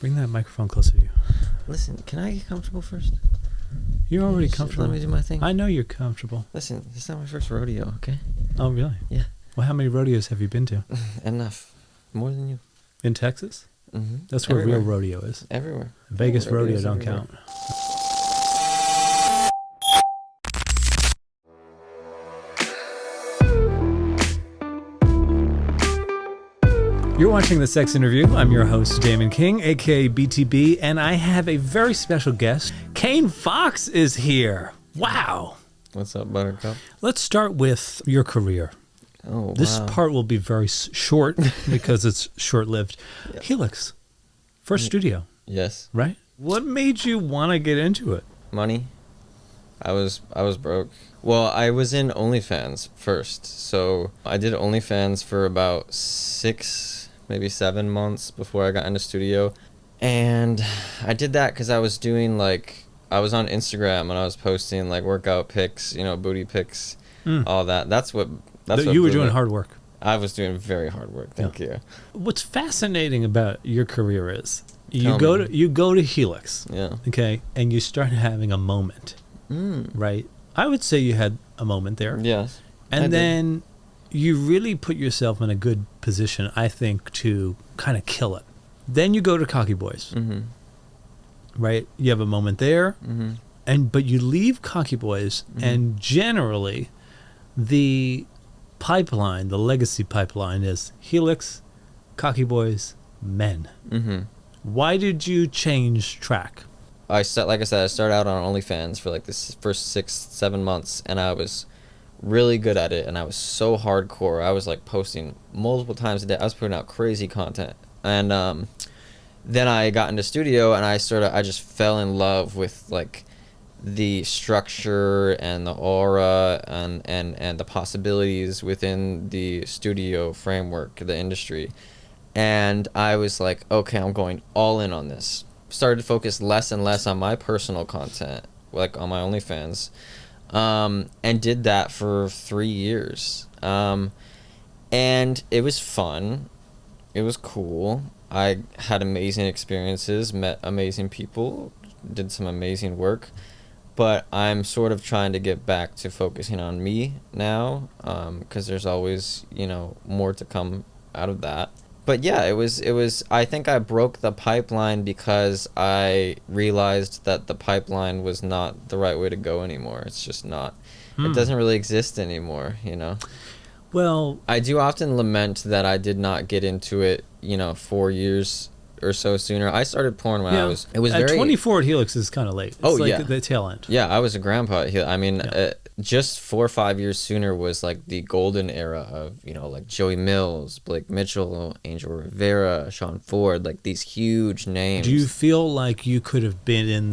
Bring that microphone closer to you. Listen, can I get comfortable first? You're already comfortable. Let me do my thing. I know you're comfortable. Listen, this is not my first rodeo, okay? Oh, really? Yeah. Well, how many rodeos have you been to? Enough. More than you. In Texas? Mm-hmm. That's where Everywhere. real rodeo is. Everywhere. Vegas rodeo Rodeos don't everywhere. count. You're watching The Sex Interview. I'm your host, Damon King, a.k.a. BTB, and I have a very special guest. Kane Fox is here. Wow. What's up, Buttercup? Let's start with your career. Oh, This wow. part will be very short because it's short-lived. Yeah. Helix, first studio, Yes. right? What made you want to get into it? Money. I was broke. Well, I was in OnlyFans first. So I did OnlyFans for about 6, maybe 7 months before I got into studio. And I did that because I was doing I was on Instagram and I was posting workout pics, booty pics, all that. That's what You were blew doing me. hard work. I was doing very hard work. Thank you. What's fascinating about your career is you Tell go me. to Helix, Yeah. okay, and you start having a moment, right? I would say you had a moment there, Yes. I and did. then you really put yourself in a good position, I think, to kind of kill it. Then you go to Cocky Boys, Mm-hmm. right? You have a moment there, Mm-hmm. but you leave Cocky Boys, and generally, the pipeline, the legacy pipeline, is Helix, Cocky Boys, Men. Mm-hmm. Why did you change track? I started out on OnlyFans for this first 6-7 months, and I was really good at it, and I was so hardcore. I was posting multiple times a day. I was putting out crazy content, and then I got into studio, and I just fell in love with the structure and the aura and the possibilities within the studio framework, the industry. And I was like, okay, I'm going all in on this. Started to focus less and less on my personal content, on my OnlyFans, and did that for 3 years. And it was fun. It was cool. I had amazing experiences, met amazing people, did some amazing work. But I'm sort of trying to get back to focusing on me now, because there's always, more to come out of that. But yeah, it was, I think I broke the pipeline because I realized that the pipeline was not the right way to go anymore. It's just not. It doesn't really exist anymore, Well, I do often lament that I did not get into it, 4 years or so sooner. I started porn when it was at very 24 at Helix is kind of late. It's the tail end. Yeah, I was a grandpa. I mean, just 4 or 5 years sooner was the golden era of Joey Mills, Blake Mitchell, Angel Rivera, Sean Ford, these huge names. Do you feel like you could have been in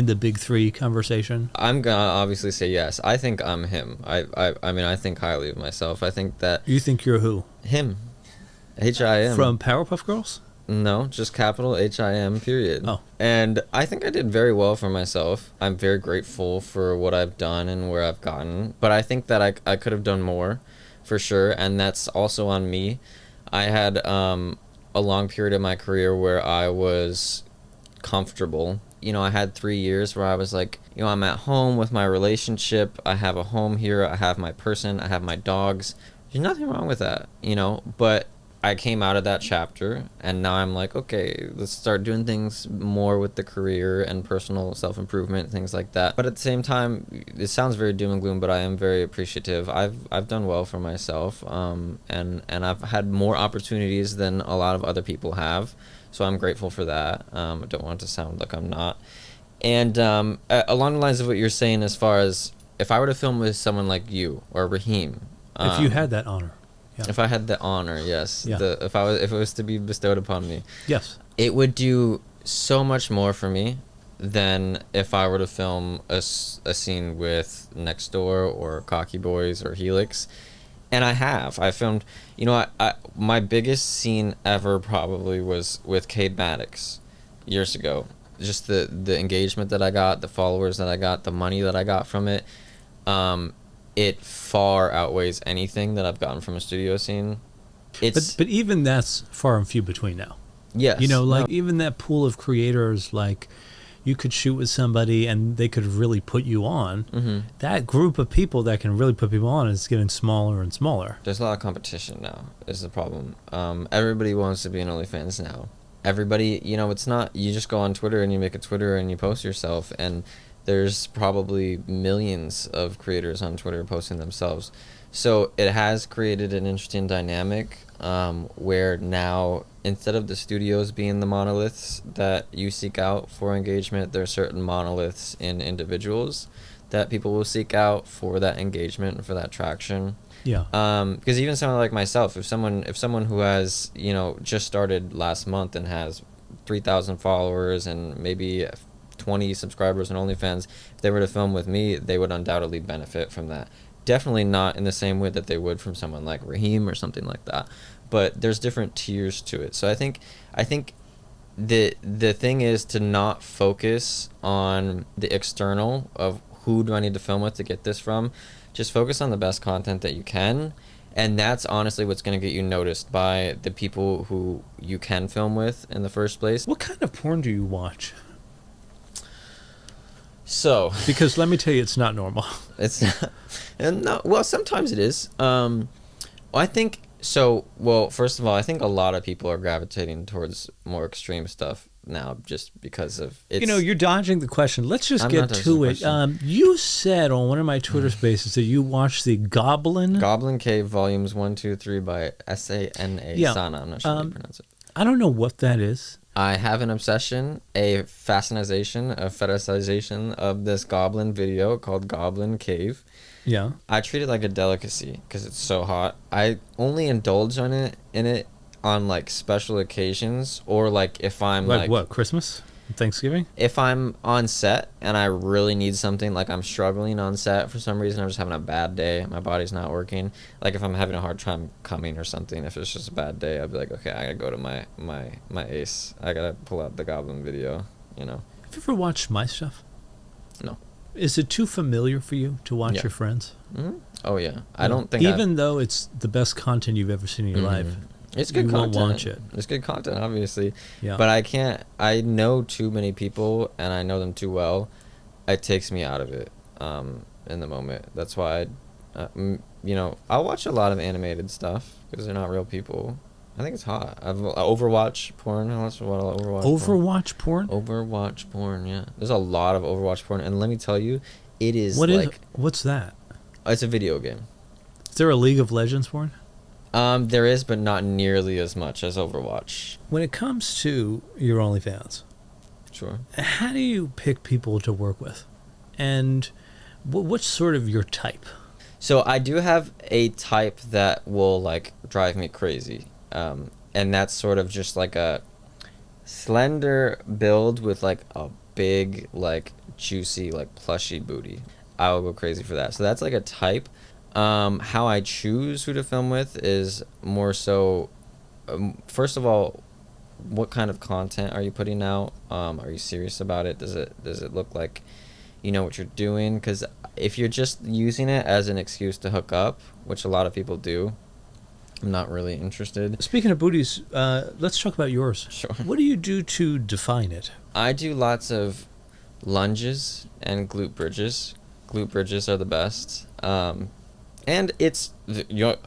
the big three conversation? I'm gonna obviously say yes. I think I'm him. I mean, I think highly of myself. I think that You think you're who? him, HIM From Powerpuff Girls? No, just capital HIM, period. Oh. And I think I did very well for myself. I'm very grateful for what I've done and where I've gotten. But I think that I could have done more, for sure. And that's also on me. I had a long period of my career where I was comfortable. I had 3 years where I was I'm at home with my relationship. I have a home here. I have my person. I have my dogs. There's nothing wrong with that, But I came out of that chapter, and now I'm okay, let's start doing things more with the career and personal self-improvement, things like that. But at the same time, it sounds very doom and gloom, but I am very appreciative. I've done well for myself, and I've had more opportunities than a lot of other people have, so I'm grateful for that. I don't want it to sound like I'm not. And along the lines of what you're saying, as far as if I were to film with someone like you or Raheem, If you had that honor. Yeah. if I had the honor, yes. Yeah. If it was to be bestowed upon me, Yes. it would do so much more for me than if I were to film a scene with Next Door or Cocky Boys or Helix. And I filmed, my biggest scene ever probably was with Cade Maddox years ago. Just the engagement that I got, the followers that I got, the money that I got from it. It far outweighs anything that I've gotten from a studio scene. But even that's far and few between now. Yes. You know, like No. even that pool of creators, like you could shoot with somebody and they could really put you on. Mm-hmm. That group of people that can really put people on is getting smaller and smaller. There's a lot of competition now, is the problem. Everybody wants to be an OnlyFans now. Everybody, you know, it's not, you just go on Twitter and you make a Twitter and you post yourself, and there's probably millions of creators on Twitter posting themselves. So it has created an interesting dynamic where now, instead of the studios being the monoliths that you seek out for engagement, there are certain monoliths in individuals that people will seek out for that engagement and for that traction. Yeah. Because even someone like myself, if someone who has, you know, just started last month and has 3,000 followers and maybe 20 subscribers on OnlyFans, if they were to film with me, they would undoubtedly benefit from that. Definitely not in the same way that they would from someone like Raheem or something like that. But there's different tiers to it. So I think the thing is to not focus on the external of who do I need to film with to get this from. Just focus on the best content that you can, and that's honestly what's going to get you noticed by the people who you can film with in the first place. What kind of porn do you watch? So, Because let me tell you, it's not normal. it's and no, well, sometimes it is. I think so. Well, first of all, I think a lot of people are gravitating towards more extreme stuff now, just because of it's. You know, you're dodging the question. Let's just I'm get not dodging to the it. question. You said on one of my Twitter spaces that you watched the Goblin Cave Volumes 1, 2, 3 by Sana Yeah. Sana. I'm not sure how you pronounce it. I don't know what that is. I have an obsession, a fascination, a fetishization of this Goblin video called Goblin Cave. Yeah. I treat it like a delicacy because it's so hot. I only indulge in it on like special occasions, or like if I'm Like what? Christmas? Thanksgiving? if I'm on set and I really need something, like I'm struggling on set for some reason, I'm just having a bad day, my body's not working, like if I'm having a hard time coming or something, if it's just a bad day, I'd be like, okay, I gotta go to my ace, I gotta pull out the Goblin video, you know. Have you ever watched my stuff? No. Is it too familiar for you to watch Yeah. your friends? Mm-hmm. Oh yeah, I don't think even though it's the best content you've ever seen in your life. it's good you won't content. watch it. It's good content, obviously. Yeah. But I know too many people and I know them too well. It takes me out of it in the moment. That's why, you know, I'll watch a lot of animated stuff because they're not real people. I think it's hot. Overwatch porn. I watch a lot of Overwatch porn? Overwatch porn, yeah. There's a lot of Overwatch porn. And let me tell you, it is What's that? it's a video game. Is there a League of Legends porn? There is, but not nearly as much as Overwatch. When it comes to your OnlyFans, Sure. how do you pick people to work with? And what's sort of your type? So I do have a type that will like drive me crazy, and that's sort of just like a slender build with like a big, like juicy, like plushy booty. I will go crazy for that. So that's like a type. How I choose who to film with is more so, first of all, what kind of content are you putting out? Are you serious about it? Does it look like you know what you're doing? Because if you're just using it as an excuse to hook up, which a lot of people do, I'm not really interested. Speaking of booties, let's talk about yours. Sure. What do you do to define it? I do lots of lunges and glute bridges. Glute bridges are the best. And it's,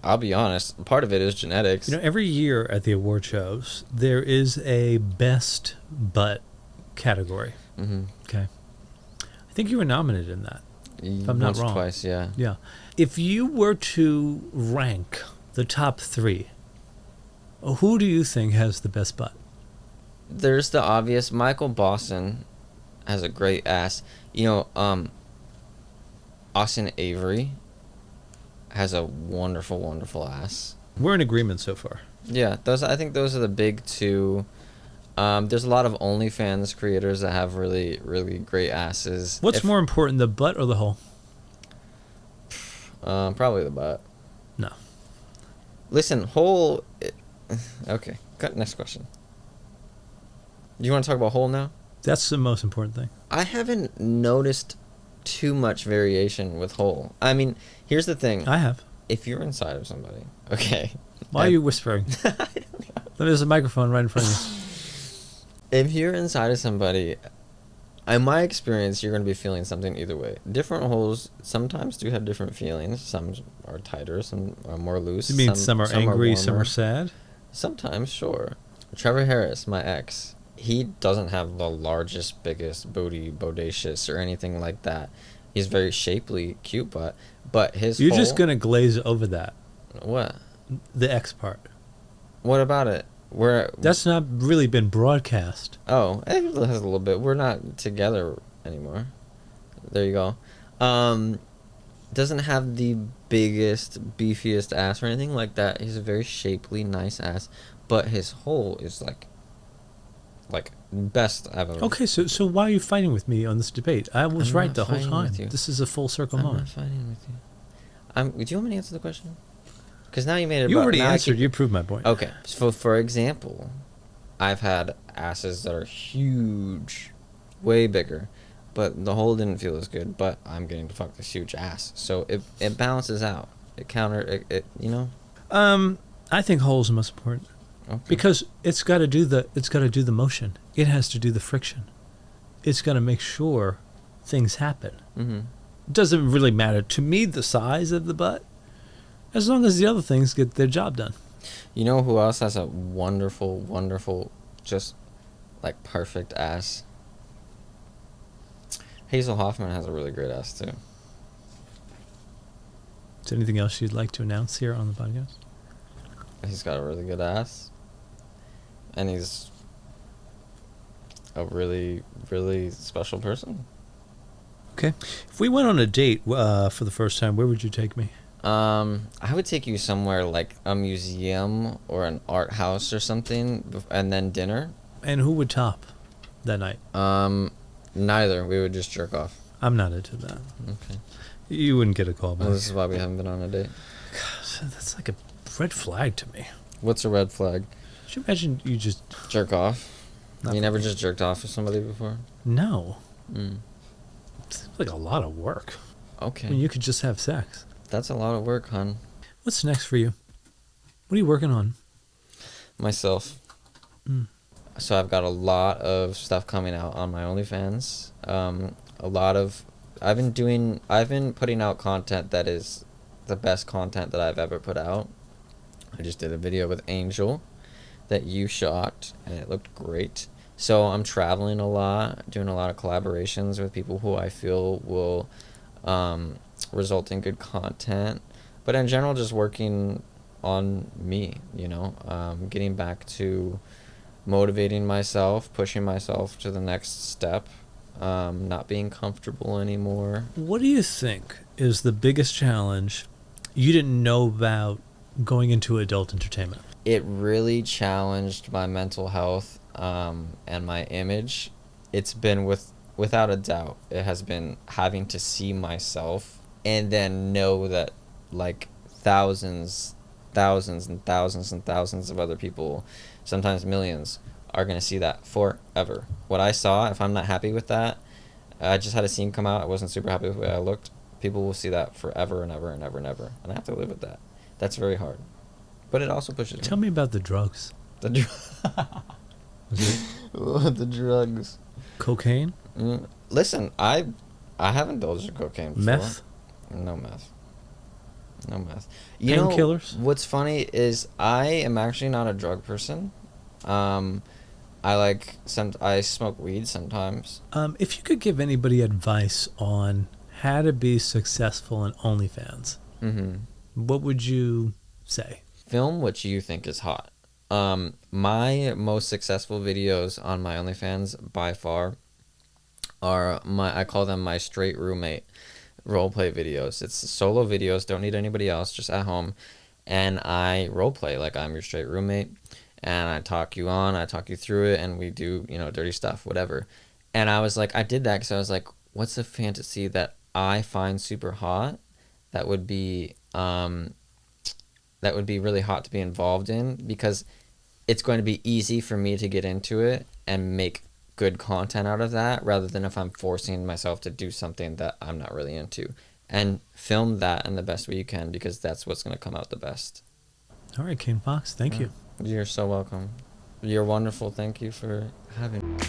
I'll be honest, part of it is genetics. You know, every year at the award shows, there is a best butt category. Mm-hmm. Okay. I think you were nominated in that, if I'm not Once or wrong. twice, yeah. Yeah. If you were to rank the top three, who do you think has the best butt? There's the obvious. Michael Boston has a great ass. You know, Austin Avery has a wonderful, wonderful ass. We're in agreement so far. Yeah, I think those are the big two. There's a lot of OnlyFans creators that have really, really great asses. What's more important, the butt or the hole? Probably the butt. No. Listen, hole. Okay, next question. Do you want to talk about hole now? That's the most important thing. I haven't noticed too much variation with hole. I mean, here's the thing. I have. If you're inside of somebody, okay. Why are you whispering? I don't know. There's a microphone right in front of you. If you're inside of somebody, in my experience, you're going to be feeling something either way. Different holes sometimes do have different feelings. Some are tighter, some are more loose. You mean some are angry, some warmer. are sad? Sometimes, sure. Trevor Harris, my ex, he doesn't have the largest, biggest booty, bodacious, or anything like that. He's very shapely, cute butt, but his You're hole, just going to glaze over that, what? the X part. What about it? That's not really been broadcast. Oh, it has a little bit. We're not together anymore. There you go. Doesn't have the biggest, beefiest ass or anything like that. He's a very shapely, nice ass, but his hole is like best I've ever. Okay, so why are you fighting with me on this debate? I was I'm right not the whole fighting time. with you. This is a full circle I'm moment. not fighting with you. Do you want me to answer the question? Because now you made it. You about, already now answered. You proved my point. Okay, so for example, I've had asses that are huge, way bigger, but the hole didn't feel as good. But I'm getting to fuck this huge ass, so it balances out. It you know. I think holes are most important Okay. because it's got to do the motion. It has to do the friction. It's got to make sure things happen. Mm-hmm. It doesn't really matter to me the size of the butt, as long as the other things get their job done. You know who else has a wonderful, wonderful, just like perfect ass? Hazel Hoffman has a really great ass too. Is there anything else you'd like to announce here on the podcast? He's got a really good ass, and he's a really, really special person. Okay. If we went on a date for the first time, where would you take me? I would take you somewhere like a museum or an art house or something, and then dinner. And who would top that night? Neither. We would just jerk off. I'm not into that. Okay. You wouldn't get a call back. Well, this is why we haven't been on a date. God, that's like a red flag to me. What's a red flag? Could you imagine you just... Jerk off. Not You for never me. just jerked off with somebody before? No. Mm. It seems like a lot of work. Okay. When you could just have sex. That's a lot of work, hon. What's next for you? What are you working on? Myself. Mm. So I've got a lot of stuff coming out on my OnlyFans. I've been putting out content that is the best content that I've ever put out. I just did a video with Angel that you shot, and it looked great. So I'm traveling a lot, doing a lot of collaborations with people who I feel will result in good content. But in general, just working on me, getting back to motivating myself, pushing myself to the next step, not being comfortable anymore. What do you think is the biggest challenge you didn't know about going into adult entertainment? It really challenged my mental health and my image. It's been without a doubt, it has been having to see myself and then know that like thousands and thousands and thousands of other people, sometimes millions, are going to see that forever. What I saw, if I'm not happy with that, I just had a scene come out, I wasn't super happy with the way I looked, people will see that forever and ever and ever and ever. And I have to live with that. That's very hard. But it also pushes Tell me about the drugs. The the drugs. Cocaine? Listen, I haven't indulged in cocaine before. Meth? No meth. Painkillers? What's funny is I am actually not a drug person. I smoke weed sometimes. If you could give anybody advice on how to be successful in OnlyFans, what would you say? Film what you think is hot. My most successful videos on my OnlyFans by far are I call them my straight roommate roleplay videos. It's solo videos, don't need anybody else, just at home, and I roleplay like I'm your straight roommate, and I talk you through it, and we do dirty stuff, whatever. And I was like, I did that because I was like, what's a fantasy that I find super hot that would be really hot to be involved in, because it's going to be easy for me to get into it and make good content out of that, rather than if I'm forcing myself to do something that I'm not really into. And film that in the best way you can, because that's what's going to come out the best. All right, Kane Fox, thank you. You're so welcome. You're wonderful. Thank you for having me.